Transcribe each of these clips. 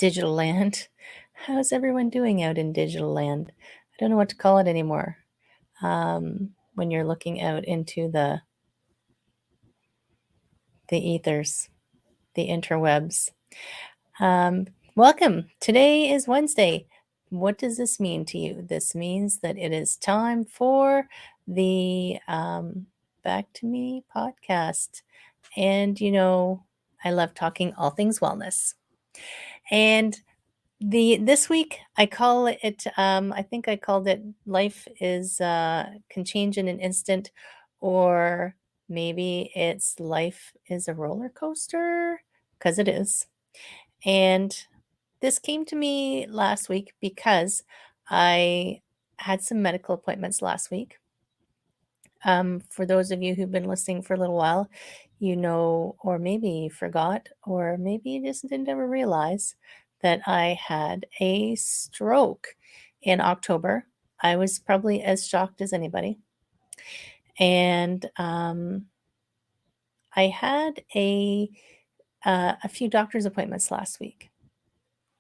digital land. How's everyone doing out in digital land? I don't know what to call it anymore. When you're looking out into the ethers, the interwebs. Um, Welcome. Today is Wednesday. What does this mean to you? This means that it is time for the Back to Me podcast. And I love talking all things wellness. And this week I call it I think I called it life is can change in an instant, or maybe it's life is a roller coaster, because it is. And this came to me last week because I had some medical appointments last week. For those of you who've been listening for a little while, or maybe you forgot, or maybe you just didn't ever realize that I had a stroke in October. I was probably as shocked as anybody. And I had a few doctor's appointments last week.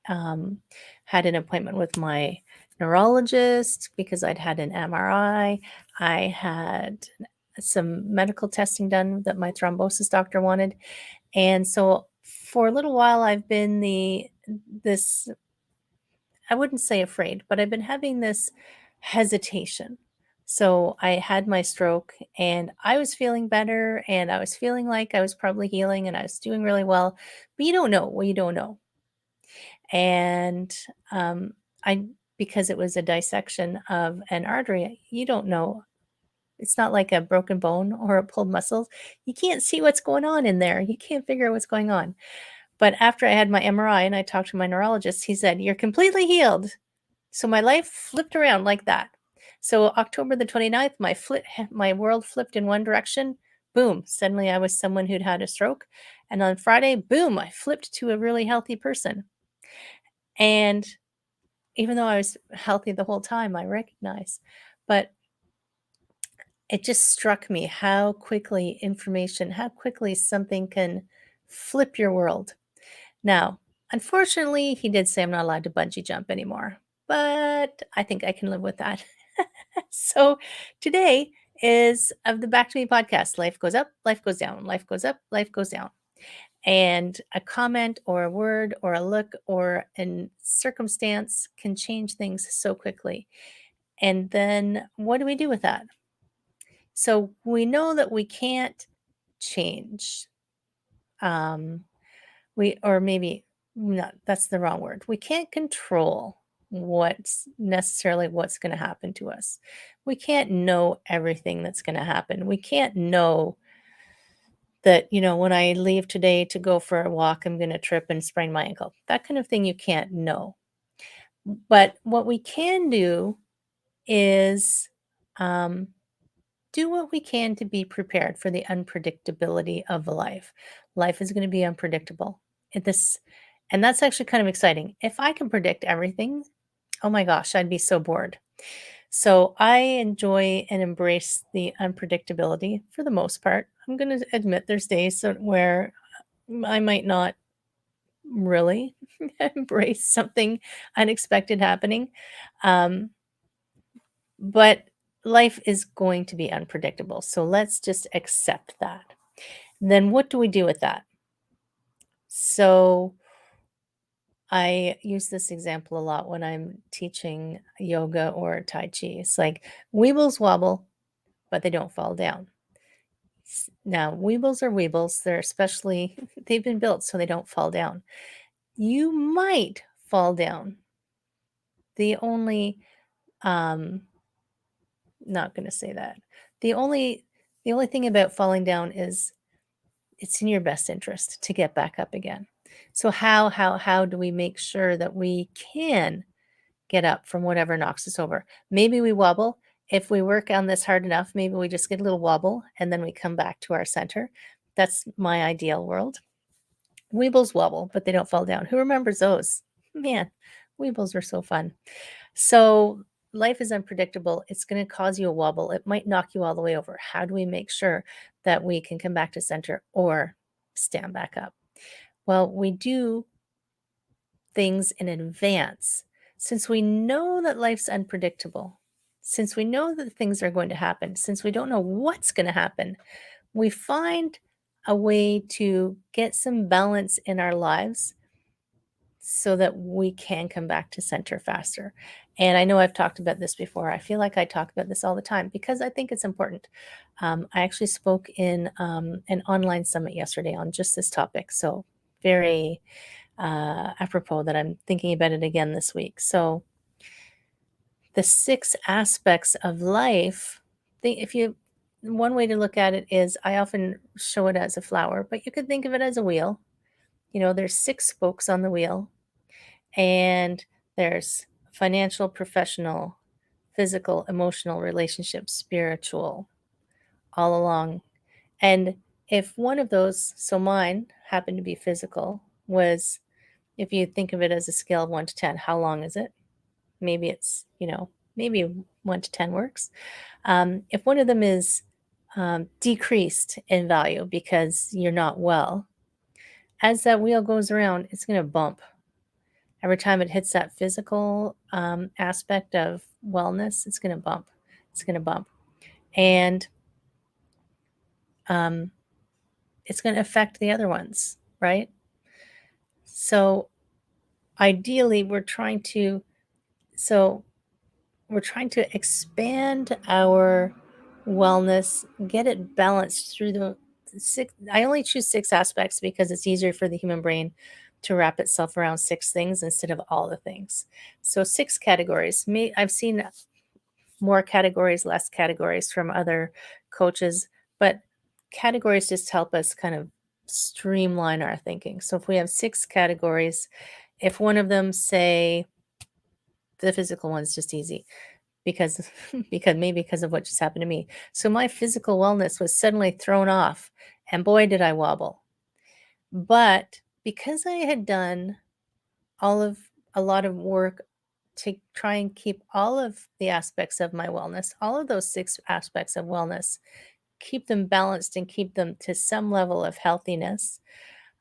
Had an appointment with my neurologist because I'd had an MRI. I had some medical testing done that my thrombosis doctor wanted. And so for a little while, I've been this, I wouldn't say afraid, but I've been having this hesitation. So I had my stroke and I was feeling better and I was feeling like I was probably healing and I was doing really well, but you don't know what you don't know. And um, I, because it was a dissection of an artery, you don't know. It's not like a broken bone or a pulled muscle. You can't see what's going on in there. You can't figure out what's going on. But after I had my MRI and I talked to my neurologist, he said, "You're completely healed." So my life flipped around like that. So October the 29th, my world flipped in one direction. Boom, suddenly I was someone who'd had a stroke. And on Friday, boom, I flipped to a really healthy person. And even though I was healthy the whole time, I recognize. But it just struck me how quickly how quickly something can flip your world. Now, unfortunately, he did say I'm not allowed to bungee jump anymore, but I think I can live with that. So today is of the Back to Me podcast. Life goes up, life goes down, life goes up, life goes down. And a comment or a word or a look or a circumstance can change things so quickly. And then what do we do with that? So we know that we can't change. Or maybe not, that's the wrong word. We can't control what's going to happen to us. We can't know everything that's going to happen. We can't know that, when I leave today to go for a walk, I'm going to trip and sprain my ankle. That kind of thing you can't know. But what we can do is um, do what we can to be prepared for the unpredictability of life. Life is going to be unpredictable. And that's actually kind of exciting. If I can predict everything, oh my gosh, I'd be so bored. So I enjoy and embrace the unpredictability for the most part. I'm going to admit there's days where I might not really embrace something unexpected happening. But life is going to be unpredictable. So let's just accept that. Then what do we do with that? So I use this example a lot when I'm teaching yoga or Tai Chi. It's like Weebles wobble, but they don't fall down. Now, Weebles are Weebles. They've been built so they don't fall down. You might fall down. The only, not going to say that. The only thing about falling down is it's in your best interest to get back up again. So how do we make sure that we can get up from whatever knocks us over? Maybe we wobble. If we work on this hard enough, maybe we just get a little wobble and then we come back to our center. That's my ideal world. Weebles wobble, but they don't fall down. Who remembers those? Man, Weebles were so fun. So life is unpredictable. It's going to cause you a wobble. It might knock you all the way over. How do we make sure that we can come back to center or stand back up? Well, we do things in advance, since we know that life's unpredictable, since we know that things are going to happen, since we don't know what's going to happen, we find a way to get some balance in our lives so that we can come back to center faster. And I know I've talked about this before. I feel like I talk about this all the time because I think it's important. I actually spoke in an online summit yesterday on just this topic. So, very apropos that I'm thinking about it again this week. So, the 6 aspects of life, if you, one way to look at it is I often show it as a flower, but you could think of it as a wheel. There's 6 spokes on the wheel, and there's financial, professional, physical, emotional, relationships, spiritual, all along. And if one of those, so mine happened to be physical, was, if you think of it as a scale of 1 to 10, how long is it? Maybe it's, maybe 1 to 10 works. If one of them is decreased in value because you're not well, as that wheel goes around, it's going to bump. Every time it hits that physical aspect of wellness, it's going to bump. It's going to bump. And it's going to affect the other ones, right? So ideally, we're trying to expand our wellness, get it balanced through the 6. I only choose 6 aspects because it's easier for the human brain to wrap itself around 6 things instead of all the things. So 6 categories. I've seen more categories, less categories from other coaches, but categories just help us kind of streamline our thinking. So if we have 6 categories, if one of them, say, the physical one's just easy because because of what just happened to me. So my physical wellness was suddenly thrown off, and boy did I wobble. But because I had done a lot of work to try and keep all of the aspects of my wellness, all of those 6 aspects of wellness, keep them balanced and keep them to some level of healthiness,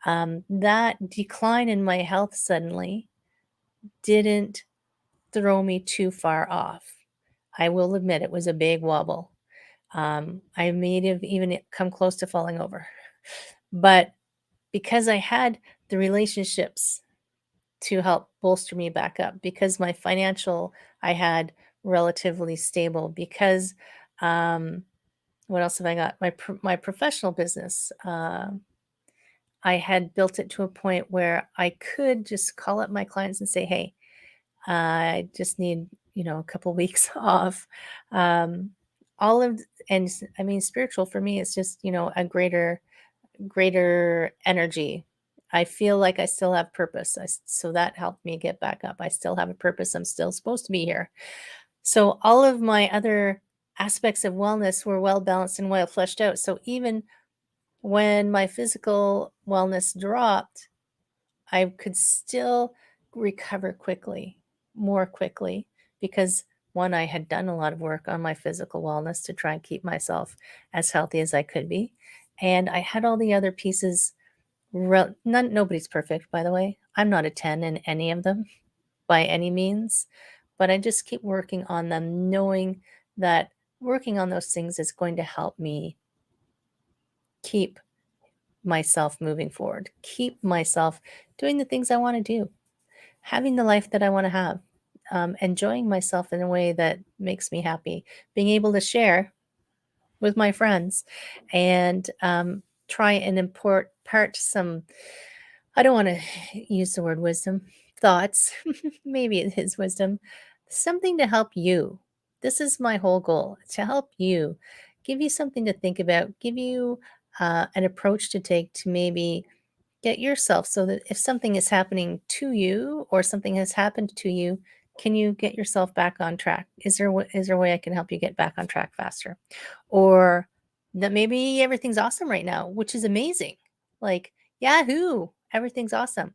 that decline in my health suddenly didn't throw me too far off. I will admit it was a big wobble. I may have even come close to falling over. But because I had the relationships to help bolster me back up, because my financial I had relatively stable, because what else have I got? My professional business. I had built it to a point where I could just call up my clients and say, "Hey, I just need, a couple weeks off." Um, all of and I mean, spiritual for me is just, a greater energy. I feel like I still have purpose. So that helped me get back up. I still have a purpose. I'm still supposed to be here. So all of my other aspects of wellness were well balanced and well fleshed out. So even when my physical wellness dropped, I could still recover quickly, more quickly, because one, I had done a lot of work on my physical wellness to try and keep myself as healthy as I could be. And I had all the other pieces. Nobody's perfect, by the way. I'm not a 10 in any of them by any means, but I just keep working on them, knowing that working on those things is going to help me keep myself moving forward, keep myself doing the things I want to do, having the life that I want to have, enjoying myself in a way that makes me happy, being able to share with my friends, and try and part some, I don't want to use the word wisdom, thoughts, maybe it is wisdom, something to help you. This is my whole goal, to help you, give you something to think about, give you an approach to take to maybe get yourself, so that if something is happening to you or something has happened to you, can you get yourself back on track? Is there a way I can help you get back on track faster? Or that maybe everything's awesome right now, which is amazing. Like, yahoo, everything's awesome.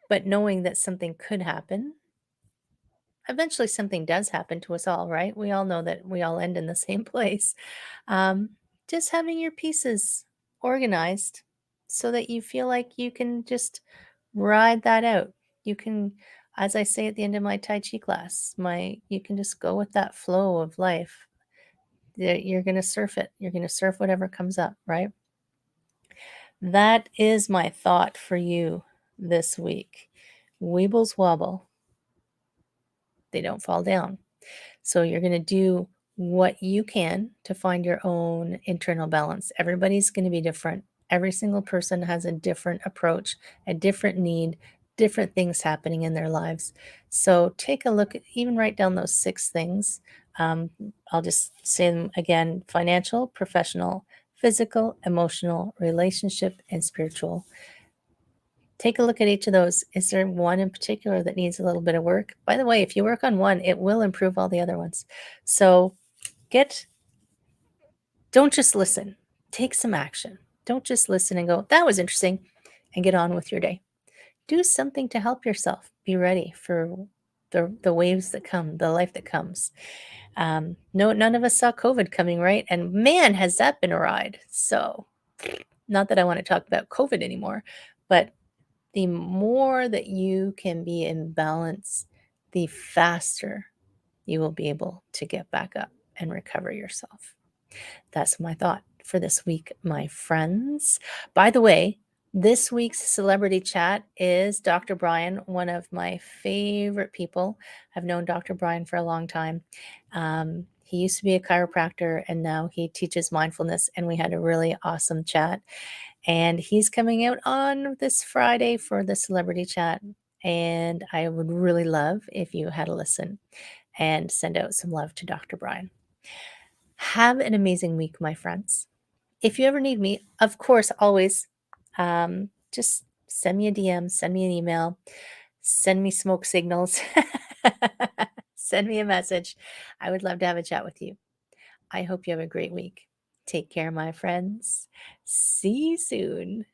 But knowing that something could happen, eventually something does happen to us all, right? We all know that we all end in the same place. Um, just having your pieces organized so that you feel like you can just Ride that out. You can, as I say at the end of my Tai Chi class, you can just go with that flow of life. You're going to surf it. You're going to surf whatever comes up, right? That is my thought for you this week. Weebles wobble, they don't fall down. So you're going to do what you can to find your own internal balance. Everybody's going to be different. Every single person has a different approach, a different need, different things happening in their lives. So take a look, even write down those 6 things. I'll just say them again: financial, professional, physical, emotional, relationship, and spiritual. Take a look at each of those. Is there one in particular that needs a little bit of work? By the way, if you work on one, it will improve all the other ones. So don't just listen, take some action. Don't just listen and go, that was interesting, and get on with your day. Do something to help yourself. Be ready for the waves that come, the life that comes. No, none of us saw COVID coming, right? And man, has that been a ride. So, not that I want to talk about COVID anymore, but the more that you can be in balance, the faster you will be able to get back up and recover yourself. That's my thought for this week, my friends. By the way, this week's celebrity chat is Dr. Brian, one of my favorite people. I've known Dr. Brian for a long time. He used to be a chiropractor and now he teaches mindfulness, and we had a really awesome chat. And he's coming out on this Friday for the celebrity chat. And I would really love if you had a listen and send out some love to Dr. Brian. Have an amazing week, my friends. If you ever need me, of course, always just send me a DM, send me an email, send me smoke signals, send me a message. I would love to have a chat with you. I hope you have a great week. Take care, my friends. See you soon.